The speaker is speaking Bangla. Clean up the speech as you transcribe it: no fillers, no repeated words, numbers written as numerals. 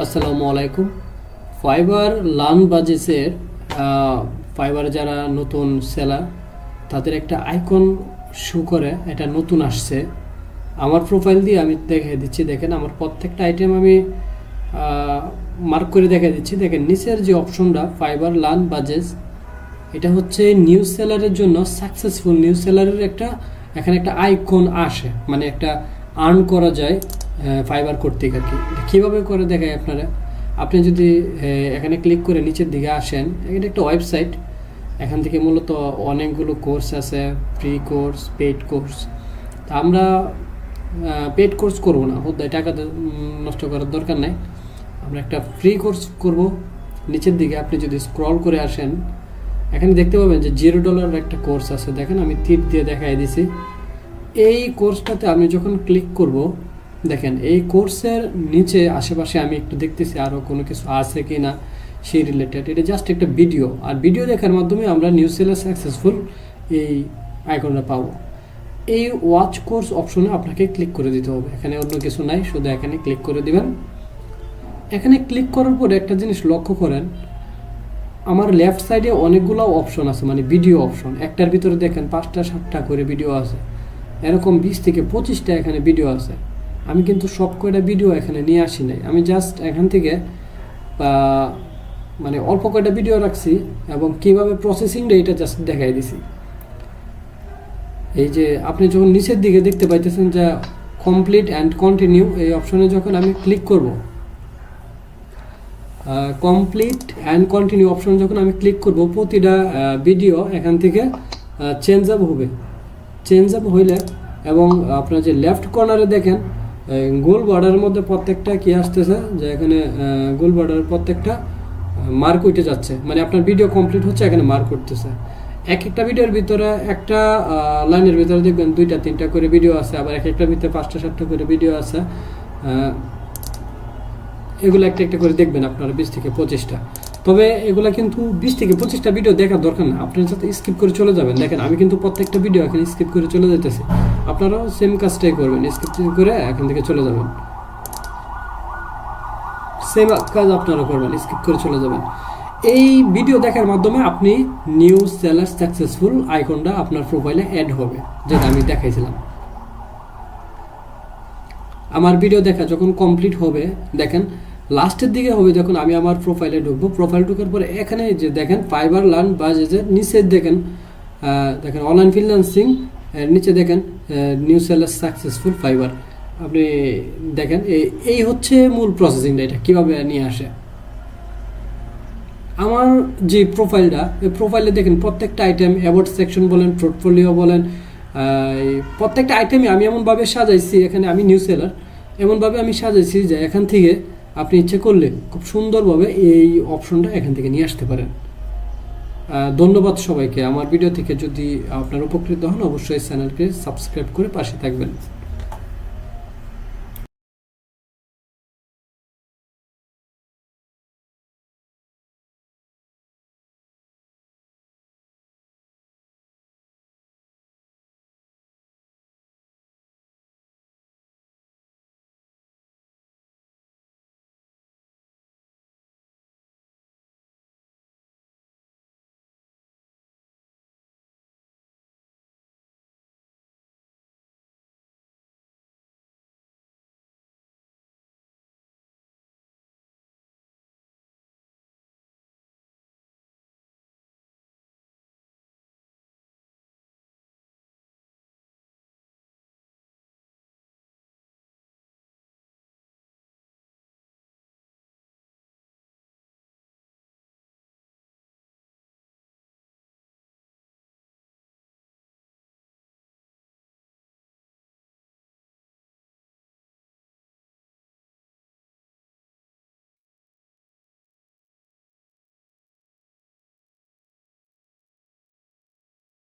আসসালামু আলাইকুম। ফাইবার লার্ন বাজেসের ফাইবার যারা নতুন সেলার তাদের একটা আইকন শো করে, এটা নতুন আসছে। আমার প্রোফাইল দিয়ে আমি দেখে দিচ্ছি। দেখেন আমার প্রত্যেকটা আইটেম আমি মার্ক করে দেখে দিচ্ছি। দেখেন নিচের যে অপশনটা ফাইবার লার্ন বাজেস, এটা হচ্ছে নিউজ সেলারের জন্য সাকসেসফুল নিউজ সেলারের একটা এখানে একটা আইকন আসে, মানে একটা আর্ন করা যায় ফাইবার করতে আর কি। কীভাবে করে দেখায় আপনারা, আপনি যদি এখানে ক্লিক করে নিচের দিকে আসেন, এটা একটা ওয়েবসাইট। এখান থেকে মূলত অনেকগুলো কোর্স আছে, ফ্রি কোর্স, পেইড কোর্স। তা আমরা পেইড কোর্স করবো না, টাকা নষ্ট করার দরকার নেই। আমরা একটা ফ্রি কোর্স করব। নিচের দিকে আপনি যদি স্ক্রল করে আসেন, এখানে দেখতে পাবেন যে $0 একটা কোর্স আছে। দেখেন আমি তীর দিয়ে দেখাই দিছি। এই কোর্সটাতে আমি যখন ক্লিক করব, দেখেন এই কোর্সের নিচে আশেপাশে আমি একটু দেখতেছি আরও কোনো কিছু আছে কি না সেই রিলেটেড। এটা জাস্ট একটা ভিডিও, আর ভিডিও দেখার মাধ্যমে আমরা নিউজ সেলার সাকসেসফুল এই আইকনটা পাবো। এই ওয়াচ কোর্স অপশনে আপনাকে ক্লিক করে দিতে হবে। এখানে অন্য কিছু নাই, শুধু এখানে ক্লিক করে দিবেন। এখানে ক্লিক করার পরে একটা জিনিস লক্ষ্য করেন, আমার লেফট সাইডে অনেকগুলো অপশন আছে, মানে ভিডিও অপশন। একটার ভিতরে দেখেন 5টা 7টা করে ভিডিও আছে, এরকম 20 থেকে 25টা এখানে ভিডিও আছে। আমি কিন্তু সব কয়টা ভিডিও এখানে নিয়ে আসি নাই, আমি জাস্ট এখান থেকে মানে অল্প কয়টা ভিডিও রাখছি এবং কীভাবে প্রসেসিংটা এটা জাস্ট দেখাই দিছি। এই যে আপনি যখন নিচের দিকে দেখতে পাইতেছেন যে কমপ্লিট অ্যান্ড কন্টিনিউ, এই অপশনে যখন আমি ক্লিক করব, কমপ্লিট অ্যান্ড কন্টিনিউ অপশন যখন আমি ক্লিক করব, প্রতিটা ভিডিও এখান থেকে চেঞ্জ আপ হবে। চেঞ্জ আপ হইলে এবং আপনার যে লেফট কর্নারে দেখেন গোল বর্ডারের মধ্যে প্রত্যেকটা কি আসতেছে, যে এখানে গোল বর্ডারের প্রত্যেকটা মার্ক উঠে যাচ্ছে, মানে আপনার ভিডিও কমপ্লিট হচ্ছে, এখানে মার্ক করতেছে। এক একটা ভিডিওর ভিতরে একটা লাইনের ভিতরে দেখবেন 2টা 3টা করে ভিডিও আছে, আবার এক একটা ভিতরে 5টা 7টা করে ভিডিও আছে। এগুলো একটা একটা করে দেখবেন আপনারা 20 থেকে 25টা। তবে এগুলা কিন্তু 20 থেকে 25টা ভিডিও দেখার দরকার না, আপনারা যাতে স্কিপ করে চলে যাবেন। দেখেন আমি কিন্তু প্রত্যেকটা ভিডিও এখানে স্কিপ করে চলে যেতেছি, আপনারাও সেম কাজটাই করবেন, স্কিপ করে এখান থেকে চলে যাবেন। সেম কাজ আপনারা করবেন, স্কিপ করে চলে যাবেন। এই ভিডিও দেখার মাধ্যমে আপনি নিউজ সেলার সাকসেসফুল আইকনটা আপনার প্রোফাইলে অ্যাড হবে, যেটা আমি দেখাইছিলাম। আমার ভিডিও দেখা যখন কমপ্লিট হবে, দেখেন লাস্টের দিকে হবে যখন আমি আমার প্রোফাইলে ঢুকবো। প্রোফাইল ঢোকার পরে এখানে যে দেখেন ফাইবার লার্ন বাজেসের নিচে দেখেন অনলাইন ফ্রিল্যান্সিং, এর নিচে দেখেন নিউজ সেলার সাকসেসফুল ফাইবার। আপনি দেখেন এই হচ্ছে মূল প্রসেসিংটা, এটা কীভাবে নিয়ে আসে। আমার যে প্রোফাইলটা, এই প্রোফাইলে দেখেন প্রত্যেকটা আইটেম, অ্যাবাউট সেকশন বলেন, পোর্টফোলিও বলেন, প্রত্যেকটা আইটেমে আমি এমনভাবে সাজাইছি, এখানে আমি নিউজ সেলার এমনভাবে আমি সাজাইছি যে এখান থেকে আপনি ইচ্ছে করলে খুব সুন্দরভাবে এই অপশনটা এখান থেকে নিয়ে আসতে পারেন। ধন্যবাদ সবাইকে। আমার ভিডিও থেকে যদি আপনার উপকৃত হন, অবশ্যই চ্যানেলকে সাবস্ক্রাইব করে পাশে থাকবেন।